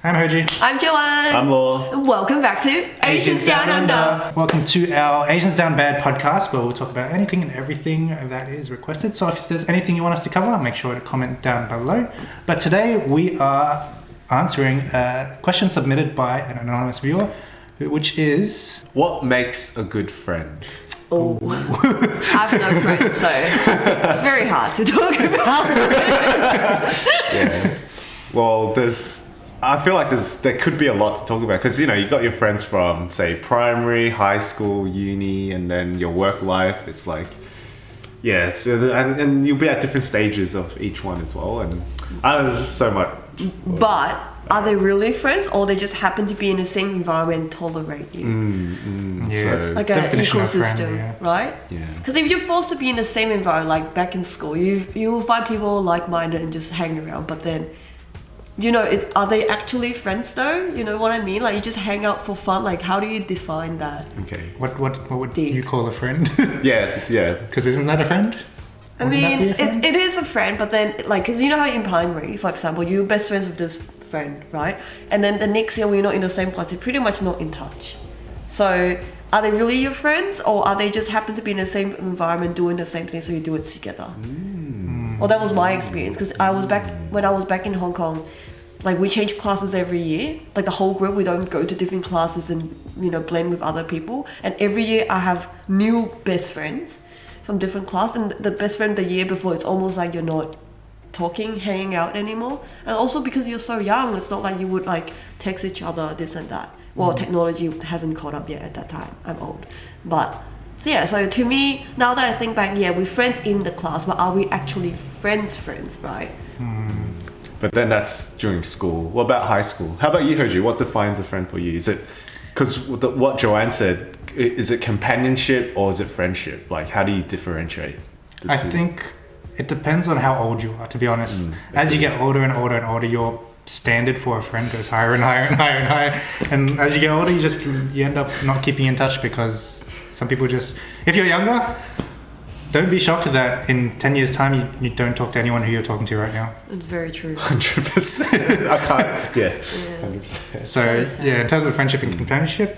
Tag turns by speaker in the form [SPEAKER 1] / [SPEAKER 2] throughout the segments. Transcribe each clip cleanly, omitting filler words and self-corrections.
[SPEAKER 1] I'm Hoji.
[SPEAKER 2] I'm Joanne.
[SPEAKER 3] I'm Law.
[SPEAKER 2] Welcome back to Asians Down Under.
[SPEAKER 1] Welcome to our Asians Down Bad podcast, where we'll talk about anything and everything that is requested. So if there's anything you want us to cover, make sure to comment down below. But today we are answering a question submitted by an anonymous viewer, which is...
[SPEAKER 3] What makes a good friend?
[SPEAKER 2] Oh, I have no friends, so it's very hard to talk about.
[SPEAKER 3] Yeah. Well, I feel like there could be a lot to talk about because, you've got your friends from, say, primary, high school, uni, and then your work life. It's like, yeah, and you'll be at different stages of each one as well. And I don't know, there's just so much.
[SPEAKER 2] But are they really friends, or they just happen to be in the same environment and tolerate you?
[SPEAKER 1] Yeah,
[SPEAKER 3] So-
[SPEAKER 2] It's like an
[SPEAKER 1] definition of
[SPEAKER 2] ecosystem,
[SPEAKER 1] friend, yeah.
[SPEAKER 2] right?
[SPEAKER 3] Yeah.
[SPEAKER 2] Because if you're forced to be in the same environment, like back in school, you will find people like-minded and just hang around. But then, are they actually friends though? You know what I mean? Like you just hang out for fun. Like how do you define that?
[SPEAKER 3] Okay.
[SPEAKER 1] What would
[SPEAKER 2] Deep.
[SPEAKER 1] you call a friend?
[SPEAKER 3] Yeah.
[SPEAKER 1] Because isn't that a friend?
[SPEAKER 2] I
[SPEAKER 1] Wouldn't that
[SPEAKER 2] mean,
[SPEAKER 1] be a friend?
[SPEAKER 2] it is a friend, but then, like, because you know how in primary, for example, you're best friends with this friend, right? And then the next year, when you're not in the same class, you're pretty much not in touch. So, are they really your friends, or are they just happen to be in the same environment doing the same thing, so you do it together? Well, that was my experience, because when I was back in Hong Kong, like, we change classes every year. Like, the whole group, we don't go to different classes and, blend with other people. And every year, I have new best friends from different class, and the best friend the year before, it's almost like you're not talking, hanging out anymore. And also because you're so young, it's not like you would like text each other this and that. Well, technology hasn't caught up yet at that time. I'm old. But yeah, so to me, now that I think back, yeah, we're friends in the class, but are we actually friends, right?
[SPEAKER 3] But then that's during school. What about high school? How about you, Hoji? What defines a friend for you? Is it, because what Joanne said, is it companionship or is it friendship? Like, how do you differentiate the
[SPEAKER 1] I
[SPEAKER 3] two?
[SPEAKER 1] think it depends on how old you are, to be honest. As you get older and older and older, your standard for a friend goes higher and higher and higher and higher. And as you get older, you end up not keeping in touch because some people just... If you're younger, don't be shocked that in 10 years' time, you don't talk to anyone who you're talking to right now.
[SPEAKER 2] It's very true.
[SPEAKER 3] 100%. I can't. Yeah. 100%.
[SPEAKER 1] So,
[SPEAKER 2] Very
[SPEAKER 1] yeah, in terms of friendship and companionship,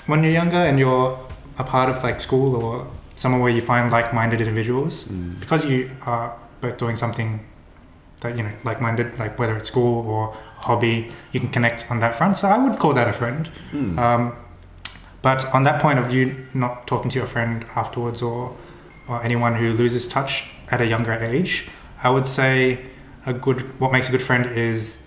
[SPEAKER 1] when you're younger and you're a part of like school or somewhere where you find like-minded individuals, because you are both doing something that, like-minded, like whether it's school or hobby, you can connect on that front. So I would call that a friend. But on that point of view, not talking to your friend afterwards or anyone who loses touch at a younger age, I would say what makes a good friend is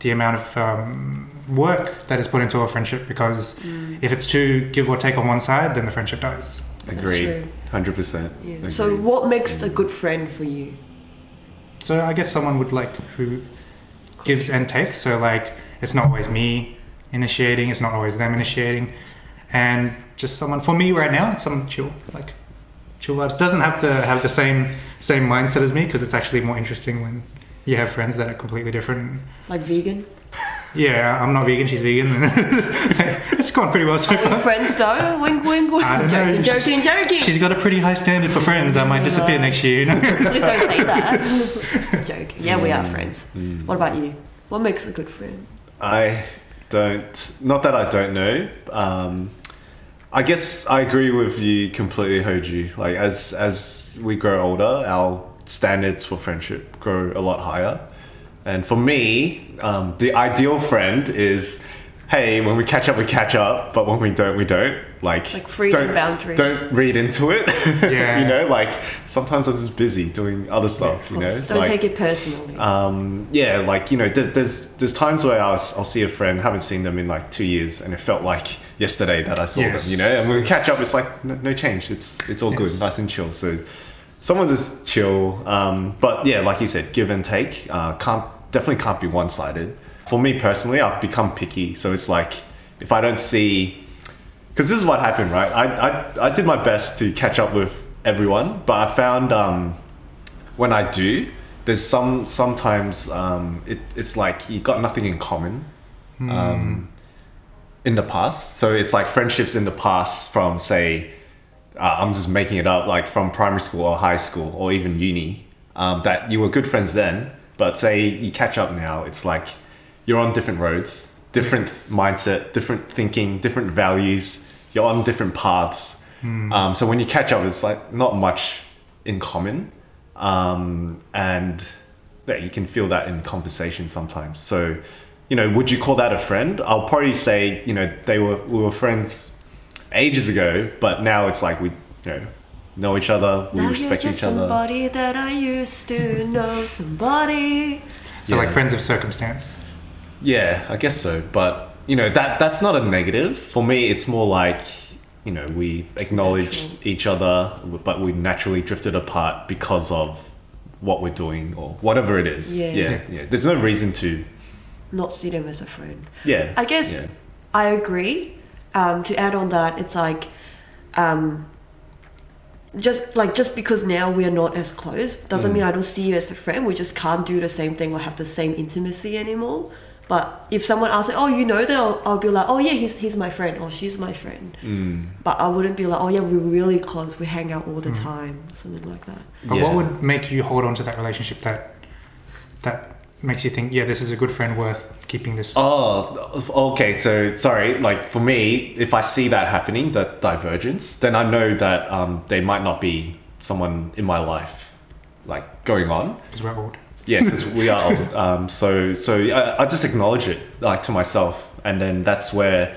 [SPEAKER 1] the amount of work that is put into a friendship, because if it's too give or take on one side, then the friendship dies.
[SPEAKER 3] Agreed. 100%.
[SPEAKER 2] Yeah.
[SPEAKER 3] Agreed.
[SPEAKER 2] So what makes a good friend for you?
[SPEAKER 1] So I guess someone would who gives and takes. So it's not always me initiating, it's not always them initiating, and just someone, for me right now, it's someone chill vibes. Doesn't have to have the same mindset as me, because it's actually more interesting when you have friends that are completely different.
[SPEAKER 2] Like vegan?
[SPEAKER 1] Yeah, I'm not vegan, she's vegan. It's gone pretty well so
[SPEAKER 2] Are we
[SPEAKER 1] far.
[SPEAKER 2] friends though? Wink, wink, wink.
[SPEAKER 1] I don't know.
[SPEAKER 2] Joking.
[SPEAKER 1] She's got a pretty high standard for friends. I might disappear next year.
[SPEAKER 2] Please don't say that. Joking. Yeah, we are friends. What about you? What makes a good friend?
[SPEAKER 3] I don't, not that I don't know. I guess I agree with you completely, Hoji. Like as we grow older, our standards for friendship grow a lot higher. And for me, the ideal friend is, hey, when we catch up, we catch up, but when we don't, we don't. Like
[SPEAKER 2] freedom boundaries.
[SPEAKER 3] Don't read into it.
[SPEAKER 1] Yeah.
[SPEAKER 3] Sometimes I'm just busy doing other stuff,
[SPEAKER 2] Don't take it personally.
[SPEAKER 3] there's times where I'll see a friend, haven't seen them in 2 years, and it felt like yesterday that I saw
[SPEAKER 1] Yes.
[SPEAKER 3] them, and when we catch up, it's like no change. It's all good, nice and chill. So someone just chill. But yeah, like you said, give and take. Definitely can't be one-sided. For me personally, I've become picky. So it's like, if I don't see, because this is what happened, right? I did my best to catch up with everyone, but I found when I do, there's sometimes it's like you got nothing in common in the past. So it's like friendships in the past from, say, I'm just making it up, like from primary school or high school or even uni, that you were good friends then, but say you catch up now, it's like you're on different roads, different mindset, different thinking, different values. You're on different paths. So when you catch up, it's like not much in common. And yeah, you can feel that in conversation sometimes. So, would you call that a friend? I'll probably say, we were friends ages ago, but now it's like we, know each other, we
[SPEAKER 2] Now
[SPEAKER 3] respect
[SPEAKER 2] you're just
[SPEAKER 3] each other.
[SPEAKER 2] somebody that I used to know, somebody.
[SPEAKER 1] So like friends of circumstance.
[SPEAKER 3] Yeah, I guess so. But, that's not a negative. For me, it's more like, we acknowledged each other, but we naturally drifted apart because of what we're doing or whatever it is.
[SPEAKER 2] Yeah.
[SPEAKER 3] There's no reason to.
[SPEAKER 2] Not see them as a friend.
[SPEAKER 3] Yeah.
[SPEAKER 2] I guess I agree. To add on that, it's like, just because now we are not as close doesn't mean I don't see you as a friend. We just can't do the same thing or have the same intimacy anymore. But if someone asks, then I'll be like, oh yeah, he's my friend or she's my friend. But I wouldn't be like, oh yeah, we're really close, we hang out all the time, something like that.
[SPEAKER 1] But what would make you hold on to that relationship that makes you think, yeah, this is a good friend worth keeping this?
[SPEAKER 3] Oh, okay. So sorry. Like for me, if I see that happening, that divergence, then I know that they might not be someone in my life, like going on.
[SPEAKER 1] Because we're old.
[SPEAKER 3] Yeah, because we are old. So I just acknowledge it, like to myself, and then that's where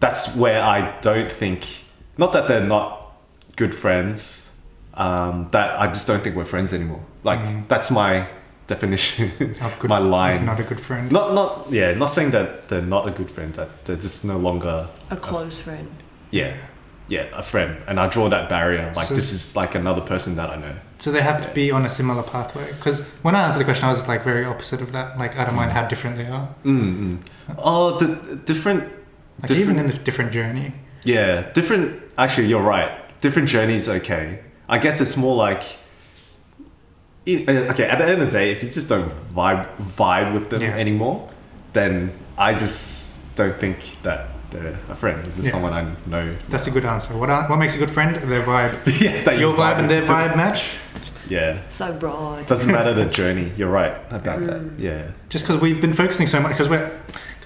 [SPEAKER 3] I don't think, not that they're not good friends, that I just don't think we're friends anymore. Like that's my definition,
[SPEAKER 1] Of good,
[SPEAKER 3] my line.
[SPEAKER 1] Not a good friend.
[SPEAKER 3] Not saying that they're not a good friend, that they're just no longer
[SPEAKER 2] A close friend.
[SPEAKER 3] a friend, and I draw that barrier. Like
[SPEAKER 1] So-
[SPEAKER 3] this is like another person that I know.
[SPEAKER 1] So they have to be on a similar pathway. Because when I answered the question, I was like very opposite of that. Like I don't mind how different they are.
[SPEAKER 3] Oh, the different.
[SPEAKER 1] Like even in a different journey.
[SPEAKER 3] Yeah, different. Actually, you're right. Different journeys, okay. I guess it's more like. Okay, at the end of the day, if you just don't vibe with them anymore, then I just don't think that they're a friend. This is someone I know.
[SPEAKER 1] That's a good answer. What makes a good friend? Their vibe.
[SPEAKER 3] Yeah, that
[SPEAKER 1] Your
[SPEAKER 3] you
[SPEAKER 1] vibe and
[SPEAKER 3] with
[SPEAKER 1] their
[SPEAKER 3] them.
[SPEAKER 1] vibe match.
[SPEAKER 3] Yeah.
[SPEAKER 2] So broad.
[SPEAKER 3] Doesn't matter the journey. You're right about that. Yeah.
[SPEAKER 1] Just because we've been focusing so much, because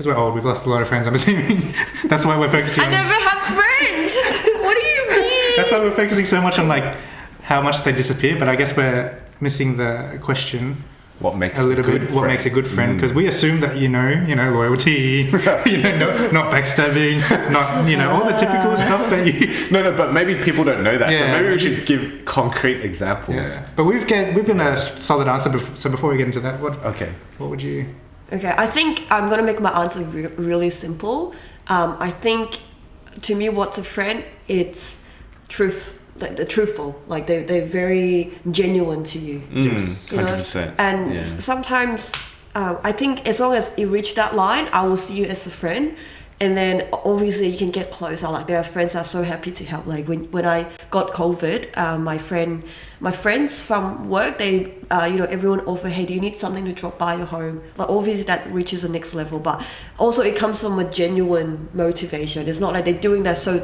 [SPEAKER 1] we're old, we've lost a lot of friends. I'm assuming that's why we're focusing.
[SPEAKER 2] I never had friends. What do you mean?
[SPEAKER 1] That's why we're focusing so much on like how much they disappear. But I guess we're missing the question
[SPEAKER 3] What makes
[SPEAKER 1] a little
[SPEAKER 3] good
[SPEAKER 1] bit. What
[SPEAKER 3] friend?
[SPEAKER 1] makes a good friend? Because we assume that loyalty, not backstabbing, not all the typical stuff that you.
[SPEAKER 3] No, but maybe people don't know that. So
[SPEAKER 1] Yeah.
[SPEAKER 3] maybe we should give concrete examples.
[SPEAKER 1] Yeah. But we've given a solid answer. So before we get into that,
[SPEAKER 3] Okay.
[SPEAKER 1] what would you?
[SPEAKER 2] Okay, I think I'm gonna make my answer really simple. I think to me, what's a friend? It's truth. Like they're truthful, like they're very genuine to you.
[SPEAKER 1] Yes.
[SPEAKER 3] 100%.
[SPEAKER 2] And
[SPEAKER 3] Yeah.
[SPEAKER 2] sometimes I think as long as you reach that line, I will see you as a friend. And then obviously you can get closer. Like there are friends that are so happy to help. Like when I got COVID, my friends from work, they everyone offer, hey, do you need something to drop by your home? Like obviously that reaches the next level, but also it comes from a genuine motivation. It's not like they're doing that so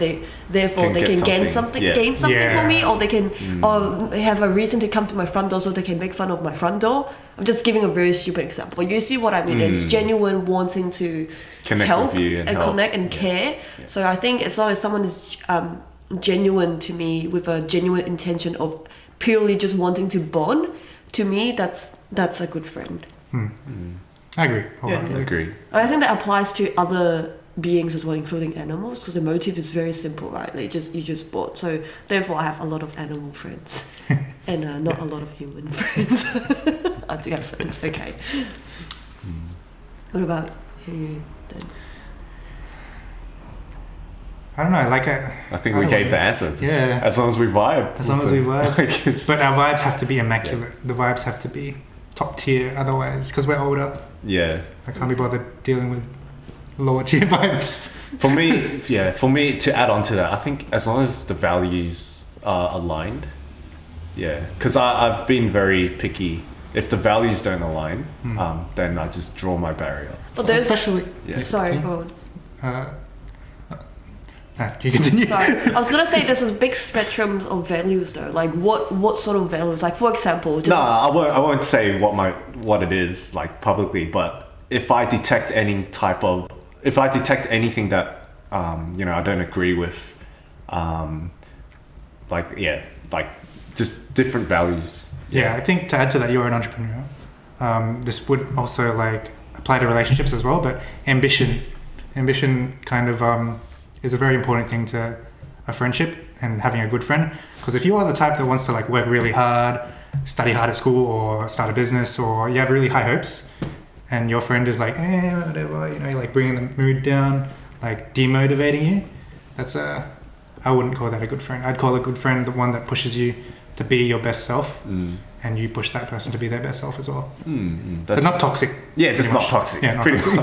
[SPEAKER 2] therefore they can gain something
[SPEAKER 1] Yeah.
[SPEAKER 2] from me, or they can or have a reason to come to my front door so they can make fun of my front door. I'm just giving a very stupid example. You see what I mean? It's genuine wanting to
[SPEAKER 3] Connect
[SPEAKER 2] help
[SPEAKER 3] with you and help.
[SPEAKER 2] connect and care. So I think as long as someone is genuine to me with a genuine intention of purely just wanting to bond, to me that's a good friend.
[SPEAKER 1] I agree.
[SPEAKER 3] Yeah,
[SPEAKER 1] wholeheartedly.
[SPEAKER 3] agreed.
[SPEAKER 2] And I think that applies to other beings as well, including animals, because the motive is very simple, right? You just bought. So therefore, I have a lot of animal friends, and not a lot of human friends. I do have friends. Okay. What about you then?
[SPEAKER 1] I don't know.
[SPEAKER 3] I think we gave the answer. It's just,
[SPEAKER 1] Yeah.
[SPEAKER 3] As long as we vibe.
[SPEAKER 1] As long as we vibe.
[SPEAKER 3] Like it's,
[SPEAKER 1] But our vibes have to be immaculate. The vibes have to be top tier. Otherwise, because we're older,
[SPEAKER 3] yeah.
[SPEAKER 1] I can't be bothered dealing with lower tier vibes.
[SPEAKER 3] For me to add on to that, I think as long as the values are aligned, because I've been very picky. If the values don't align, then I just draw my barrier.
[SPEAKER 2] But there's
[SPEAKER 1] Especially.
[SPEAKER 3] Yeah.
[SPEAKER 2] sorry, go on.
[SPEAKER 1] You continue.
[SPEAKER 2] Sorry, I was gonna say there's a big spectrum of values though. Like what sort of values? Like for example, just
[SPEAKER 3] No, I won't say what it is like publicly, but if I detect anything that I don't agree with, like just different values.
[SPEAKER 1] Yeah, I think to add to that, you're an entrepreneur. This would also like apply to relationships as well, but ambition kind of is a very important thing to a friendship and having a good friend. Because if you are the type that wants to like work really hard, study hard at school, or start a business, or you have really high hopes, and your friend is like, whatever, like bringing the mood down, like demotivating you, I wouldn't call that a good friend. I'd call a good friend the one that pushes you to be your best self, and you push that person to be their best self as well. That's not toxic.
[SPEAKER 3] Yeah, just not toxic.
[SPEAKER 1] Yeah, not
[SPEAKER 3] pretty
[SPEAKER 1] toxic.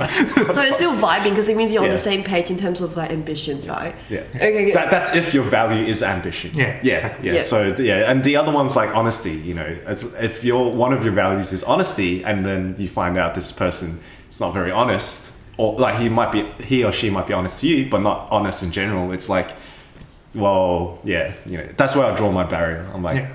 [SPEAKER 3] much.
[SPEAKER 2] So it's still vibing because it means you're on
[SPEAKER 3] Yeah.
[SPEAKER 2] the same page in terms of like ambition, right?
[SPEAKER 3] Yeah.
[SPEAKER 2] Okay.
[SPEAKER 3] That's if your value is ambition.
[SPEAKER 1] Yeah,
[SPEAKER 3] Yeah.
[SPEAKER 1] exactly.
[SPEAKER 3] Yeah.
[SPEAKER 2] Yeah.
[SPEAKER 3] So and the other one's like honesty. If one of your values is honesty, and then you find out this person is not very honest, or like he or she might be honest to you, but not honest in general. It's like, well, yeah, that's where I draw my barrier. I'm like.
[SPEAKER 1] Yeah.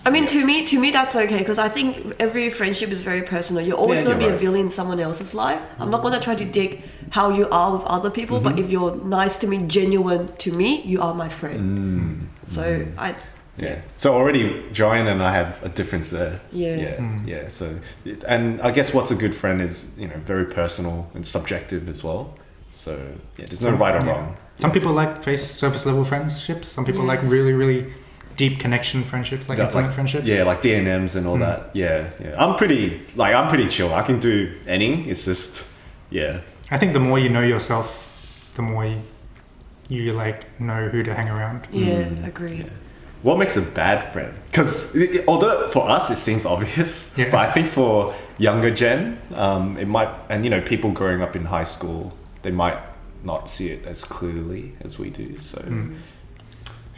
[SPEAKER 2] I mean, to me, that's okay because I think every friendship is very personal. You're always
[SPEAKER 3] Yeah,
[SPEAKER 2] going to be
[SPEAKER 3] you're
[SPEAKER 2] a
[SPEAKER 3] right.
[SPEAKER 2] villain in someone else's life. I'm not going to try to dig how you are with other people, but if you're nice to me, genuine to me, you are my friend. So
[SPEAKER 3] Yeah. So already Joanne and I have a difference there.
[SPEAKER 2] Yeah.
[SPEAKER 3] Yeah. So, and I guess what's a good friend is, very personal and subjective as well. So yeah, there's no right or wrong.
[SPEAKER 1] Some people like surface level friendships. Some people
[SPEAKER 2] Yeah.
[SPEAKER 1] like really, really deep connection friendships, like
[SPEAKER 3] That,
[SPEAKER 1] intimate friendships.
[SPEAKER 3] Yeah, like DNMs and all that. Yeah. I'm pretty chill. I can do any. It's just, yeah.
[SPEAKER 1] I think the more you know yourself, the more you like know who to hang around.
[SPEAKER 2] Yeah, agreed.
[SPEAKER 3] What makes a bad friend? Because although for us it seems obvious,
[SPEAKER 1] Yeah.
[SPEAKER 3] but I think for younger gen, it might, and people growing up in high school, they might not see it as clearly as we do. So,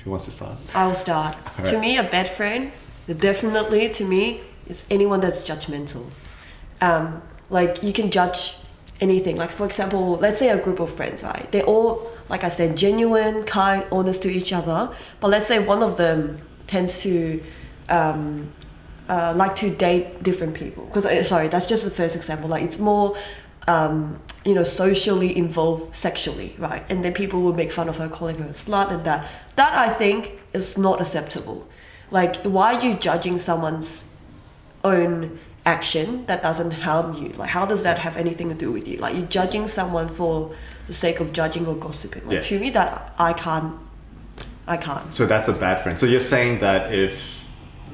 [SPEAKER 3] who wants to start?
[SPEAKER 2] I'll start.
[SPEAKER 3] All
[SPEAKER 2] To
[SPEAKER 3] right.
[SPEAKER 2] me, a bad friend, definitely to me, is anyone that's judgmental. Like you can judge anything. Like for example, let's say a group of friends, right? They're all, like I said, genuine, kind, honest to each other. But let's say one of them tends to like to date different people. Because sorry, that's just the first example. Like it's more socially involved sexually, right? And then people will make fun of her, calling her a slut and that. That I think is not acceptable. Like, why are you judging someone's own action that doesn't harm you? Like, how does that have anything to do with you? Like, you're judging someone for the sake of judging or gossiping. Like,
[SPEAKER 3] Yeah.
[SPEAKER 2] to me, that I can't.
[SPEAKER 3] So that's a bad friend. So you're saying that if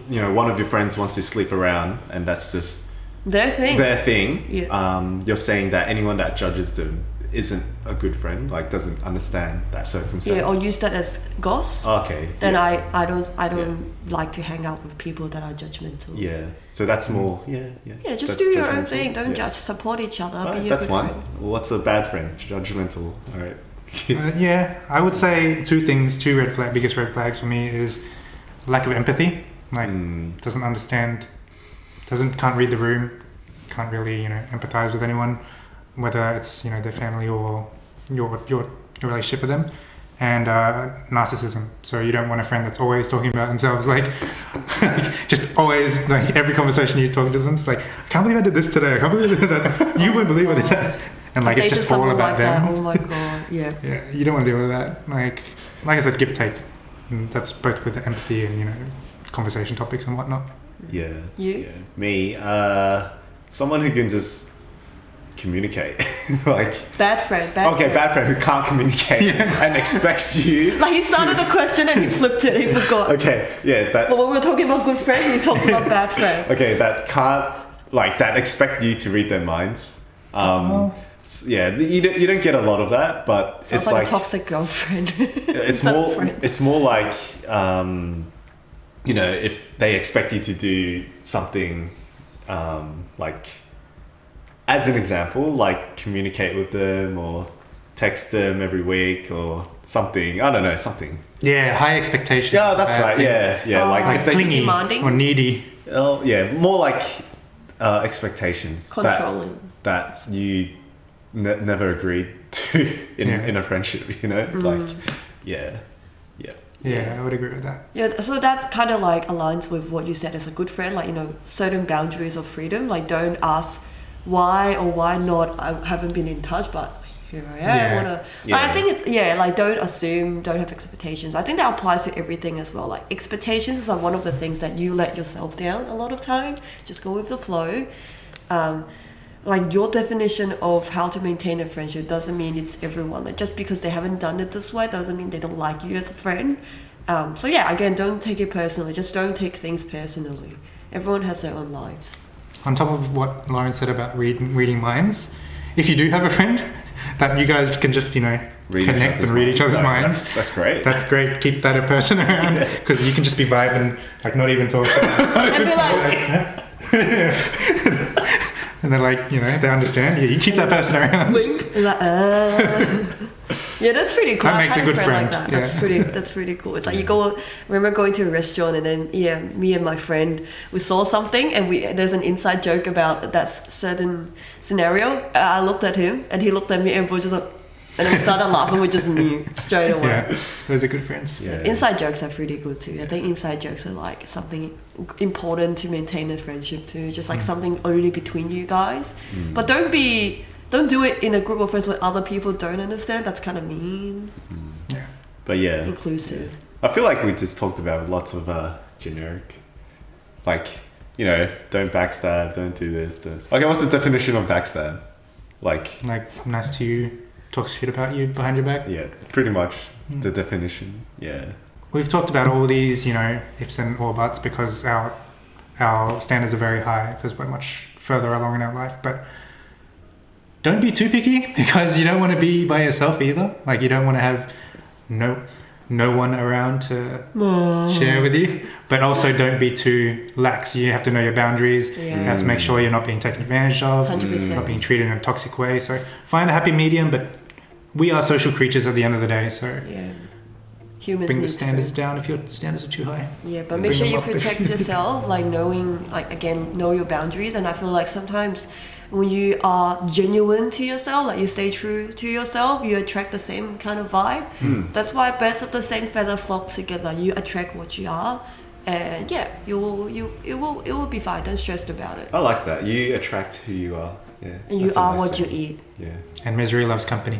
[SPEAKER 3] one of your friends wants to sleep around and that's just
[SPEAKER 2] Their thing.
[SPEAKER 3] their thing,
[SPEAKER 2] Yeah.
[SPEAKER 3] you're saying that anyone that judges them isn't a good friend, like doesn't understand that circumstance.
[SPEAKER 2] Yeah, or use that as goss.
[SPEAKER 3] Okay.
[SPEAKER 2] Then
[SPEAKER 3] yeah.
[SPEAKER 2] I don't like to hang out with people that are judgmental.
[SPEAKER 3] Yeah. So that's more. Yeah.
[SPEAKER 2] Yeah, just
[SPEAKER 3] That-
[SPEAKER 2] do your own
[SPEAKER 3] judgmental.
[SPEAKER 2] thing. Don't
[SPEAKER 3] Yeah.
[SPEAKER 2] judge. Support each other.
[SPEAKER 3] Alright,
[SPEAKER 2] Be a
[SPEAKER 3] that's
[SPEAKER 2] good
[SPEAKER 3] one.
[SPEAKER 2] friend.
[SPEAKER 3] What's a bad friend? Judgmental. All right.
[SPEAKER 1] Yeah, I would say two biggest red flags for me is lack of empathy. Like, doesn't understand, can't read the room, can't really, empathize with anyone, whether it's, their family or your relationship with them. And narcissism. So you don't want a friend that's always talking about themselves, like just always, like every conversation you're talking to them, it's like, I can't believe I did this today. I can't believe I did that. You wouldn't believe what I did. And like,
[SPEAKER 2] I've
[SPEAKER 1] it's
[SPEAKER 2] dated
[SPEAKER 1] just all
[SPEAKER 2] someone
[SPEAKER 1] about
[SPEAKER 2] like
[SPEAKER 1] them.
[SPEAKER 2] that. Oh my god. Yeah.
[SPEAKER 1] Yeah, you don't want to deal with that. Like I said, give take. And that's both with the empathy and conversation topics and whatnot.
[SPEAKER 3] Yeah.
[SPEAKER 2] You?
[SPEAKER 3] Yeah. Me. Someone who can just communicate. Like.
[SPEAKER 2] Bad friend. Bad
[SPEAKER 3] Okay,
[SPEAKER 2] friend.
[SPEAKER 3] bad friend who can't communicate and expects you.
[SPEAKER 2] Like he started the question and he flipped it. He forgot.
[SPEAKER 3] Okay. Yeah. That.
[SPEAKER 2] But when we were talking about good friends, we talked about bad friend.
[SPEAKER 3] Okay. That can't that expect you to read their minds. Yeah, you don't get a lot of that, but
[SPEAKER 2] Sounds
[SPEAKER 3] it's
[SPEAKER 2] like
[SPEAKER 3] like
[SPEAKER 2] a toxic girlfriend.
[SPEAKER 3] it's
[SPEAKER 2] Instead of
[SPEAKER 3] more
[SPEAKER 2] friends.
[SPEAKER 3] it's more like if they expect you to do something like, as an example, like communicate with them or text them every week or something. I don't know, something.
[SPEAKER 1] Yeah, high expectations.
[SPEAKER 3] Yeah, that's
[SPEAKER 1] Bad
[SPEAKER 3] right.
[SPEAKER 1] thing.
[SPEAKER 3] Yeah.
[SPEAKER 2] Oh.
[SPEAKER 3] Like
[SPEAKER 1] Like
[SPEAKER 3] if they
[SPEAKER 1] clingy
[SPEAKER 2] Demanding?
[SPEAKER 1] or needy.
[SPEAKER 3] oh, yeah, more like expectations
[SPEAKER 2] Controlling.
[SPEAKER 3] that you never agreed to in a friendship. Like yeah.
[SPEAKER 1] Yeah, I would agree with that.
[SPEAKER 2] Yeah, so that kind of like aligns with what you said as a good friend, like, certain boundaries of freedom. Like, don't ask why or why not I haven't been in touch, but here I am.
[SPEAKER 1] Yeah.
[SPEAKER 2] I wanna.
[SPEAKER 3] Yeah.
[SPEAKER 2] I think it's like don't assume, don't have expectations. I think that applies to everything as well. Like expectations are one of the things that you let yourself down a lot of time. Just go with the flow. Like your definition of how to maintain a friendship doesn't mean it's everyone. Like just because they haven't done it this way doesn't mean they don't like you as a friend. So yeah, again, don't take it personally. Just don't take things personally. Everyone has their own lives.
[SPEAKER 1] On top of what Lauren said about reading minds, if you do have a friend that you guys can just, connect and read each other's minds.
[SPEAKER 3] That's great.
[SPEAKER 1] That's great. Keep that a person around because you can just be vibing, like not even talk.
[SPEAKER 2] And be like,
[SPEAKER 1] And they're like, they understand. Yeah, you keep that person around.
[SPEAKER 2] wink. And like, yeah, that's pretty cool.
[SPEAKER 1] That makes
[SPEAKER 2] I've
[SPEAKER 1] a
[SPEAKER 2] had
[SPEAKER 1] good friend,
[SPEAKER 2] like that.
[SPEAKER 1] yeah.
[SPEAKER 2] That's pretty cool. It's like you go. Remember going to a restaurant and then me and my friend we saw something and there's an inside joke about that certain scenario. I looked at him and he looked at me and we just like, and then we started laughing. We just knew straight away.
[SPEAKER 1] Yeah, those are good friends.
[SPEAKER 3] Yeah.
[SPEAKER 2] Inside jokes are pretty good too. I think inside jokes are like something important to maintain a friendship too. Just like something only between you guys. But don't do it in a group of friends where other people don't understand. That's kind of mean.
[SPEAKER 1] Yeah.
[SPEAKER 3] But yeah,
[SPEAKER 2] Inclusive.
[SPEAKER 3] I feel like we just talked about lots of generic, like don't backstab, don't do this. Okay, what's the definition of backstab? Like
[SPEAKER 1] nice to you, talk shit about you behind your back.
[SPEAKER 3] yeah, pretty much the definition. Yeah.
[SPEAKER 1] We've talked about all these, ifs and or buts because our standards are very high because we're much further along in our life. But don't be too picky because you don't want to be by yourself either. Like you don't want to have no one around to share with you. But also don't be too lax. You have to know your boundaries.
[SPEAKER 2] Yeah.
[SPEAKER 1] You have to make sure you're not being taken advantage of.
[SPEAKER 2] 100%.
[SPEAKER 1] Not being treated in a toxic way. So find a happy medium. But we are social creatures at the end of the day. So
[SPEAKER 2] Yeah. Humans
[SPEAKER 1] bring the
[SPEAKER 2] need
[SPEAKER 1] standards
[SPEAKER 2] friends.
[SPEAKER 1] down if your standards are too high.
[SPEAKER 2] Yeah, but
[SPEAKER 1] Bring
[SPEAKER 2] make sure
[SPEAKER 1] them
[SPEAKER 2] you
[SPEAKER 1] up.
[SPEAKER 2] protect yourself, like know your boundaries. And I feel like sometimes when you are genuine to yourself, like you stay true to yourself, you attract the same kind of vibe. That's why birds of the same feather flock together. You attract what you are, and yeah, it will be fine. Don't stress about it.
[SPEAKER 3] I like that. You attract who you are. Yeah.
[SPEAKER 2] And you
[SPEAKER 3] that's a
[SPEAKER 2] are
[SPEAKER 3] nice
[SPEAKER 2] what you
[SPEAKER 3] thing.
[SPEAKER 2] eat.
[SPEAKER 3] Yeah.
[SPEAKER 1] And misery loves company.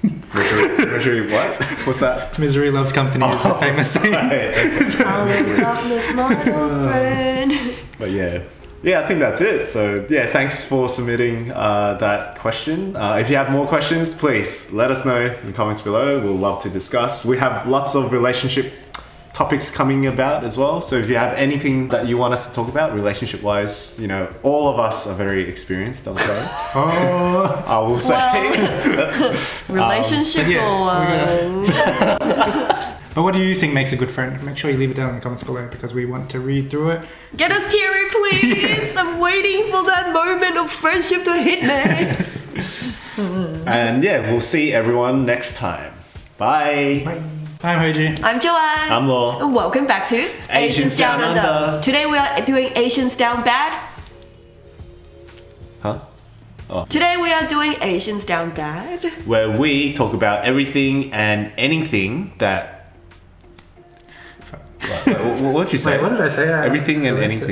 [SPEAKER 3] Misery what? What's that?
[SPEAKER 1] Misery loves company is a famous saying.
[SPEAKER 2] Hello, darkness, my old friend.
[SPEAKER 3] But yeah, I think that's it. So yeah, thanks for submitting that question. If you have more questions, please let us know in the comments below. We'll love to discuss. We have lots of relationship topics coming about as well. So if you have anything that you want us to talk about relationship wise, all of us are very experienced, I'm sorry.
[SPEAKER 1] Oh,
[SPEAKER 3] I will say.
[SPEAKER 2] Relationships
[SPEAKER 1] but what do you think makes a good friend? Make sure you leave it down in the comments below because we want to read through it.
[SPEAKER 2] Get us teary, please. I'm waiting for that moment of friendship to hit me.
[SPEAKER 3] And yeah, we'll see everyone next time. Bye.
[SPEAKER 1] Bye. I'm Hoji.
[SPEAKER 2] I'm Joanne.
[SPEAKER 3] I'm Law.
[SPEAKER 2] And welcome back to
[SPEAKER 3] Asians Down Under.
[SPEAKER 2] Today we are doing Asians Down Bad.
[SPEAKER 3] Huh?
[SPEAKER 2] Today we are doing Asians Down Bad.
[SPEAKER 3] Where we talk about everything and anything that. What did you say?
[SPEAKER 1] Wait, what did I say?
[SPEAKER 3] Everything and anything.